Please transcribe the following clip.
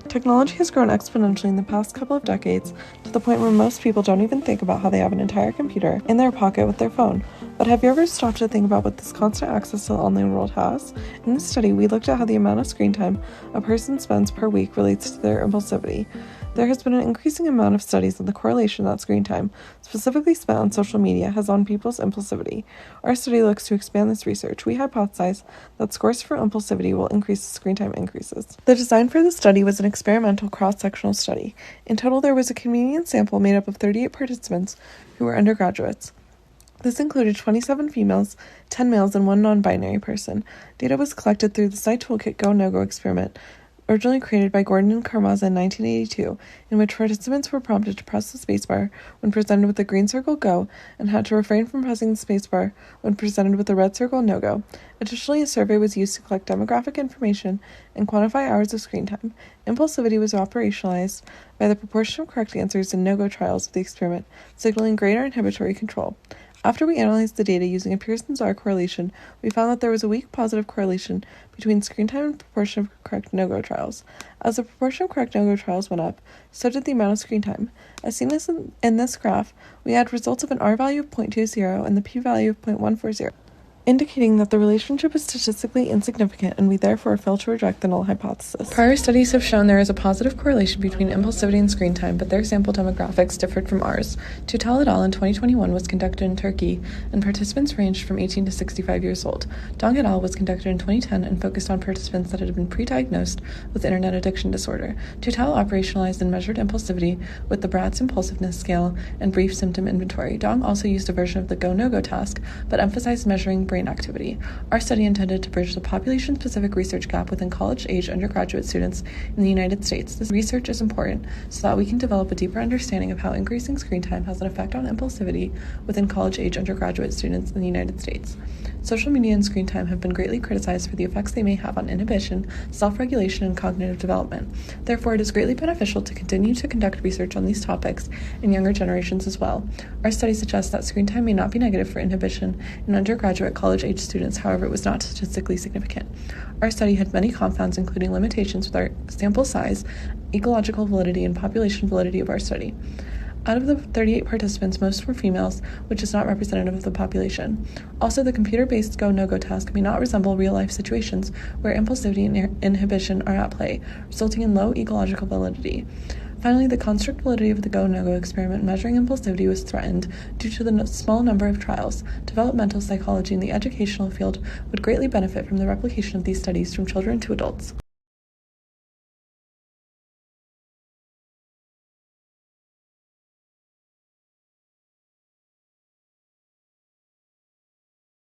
Technology has grown exponentially in the past couple of decades to the point where most people don't even think about how they have an entire computer in their pocket with their phone. But have you ever stopped to think about what this constant access to the online world has? In this study, we looked at how the amount of screen time a person spends per week relates to their impulsivity. There has been an increasing amount of studies on the correlation that screen time, specifically spent on social media, has on people's impulsivity. Our study looks to expand this research. We hypothesize that scores for impulsivity will increase as screen time increases. The design for the study was an experimental cross-sectional study. In total, there was a convenience sample made up of 38 participants who were undergraduates. This included 27 females, 10 males, and 1 non-binary person. Data was collected through the site toolkit Go No Go experiment, originally created by Gordon and Karmazza in 1982, in which participants were prompted to press the spacebar when presented with the green circle Go and had to refrain from pressing the spacebar when presented with the red circle No Go. Additionally, a survey was used to collect demographic information and quantify hours of screen time. Impulsivity was operationalized by the proportion of correct answers in no-go trials of the experiment, signaling greater inhibitory control. After we analyzed the data using a Pearson's R correlation, we found that there was a weak positive correlation between screen time and proportion of correct no-go trials. As the proportion of correct no-go trials went up, so did the amount of screen time. As seen in this graph, we had results of an R value of 0.20 and the p-value of 0.140. Indicating that the relationship is statistically insignificant, and we therefore fail to reject the null hypothesis. Prior studies have shown there is a positive correlation between impulsivity and screen time, but their sample demographics differed from ours. Tutal et al. In 2021 was conducted in Turkey, and participants ranged from 18 to 65 years old. Dong et al. Was conducted in 2010 and focused on participants that had been pre-diagnosed with internet addiction disorder. Tutal operationalized and measured impulsivity with the Bratz impulsiveness scale and brief symptom inventory. Dong also used a version of the Go-No-Go task, but emphasized measuring brain activity. Our study intended to bridge the population-specific research gap within college-age undergraduate students in the United States. This research is important so that we can develop a deeper understanding of how increasing screen time has an effect on impulsivity within college-age undergraduate students in the United States. Social media and screen time have been greatly criticized for the effects they may have on inhibition, self-regulation, and cognitive development. Therefore, it is greatly beneficial to continue to conduct research on these topics in younger generations as well. Our study suggests that screen time may not be negative for inhibition in undergraduate college-age students, however, it was not statistically significant. Our study had many confounds, including limitations with our sample size, ecological validity, and population validity of our study. Out of the 38 participants, most were females, which is not representative of the population. Also, the computer-based Go-No-Go task may not resemble real-life situations where impulsivity and inhibition are at play, resulting in low ecological validity. Finally, the construct validity of the Go-No-Go experiment measuring impulsivity was threatened due to the small number of trials. Developmental psychology in the educational field would greatly benefit from the replication of these studies from children to adults.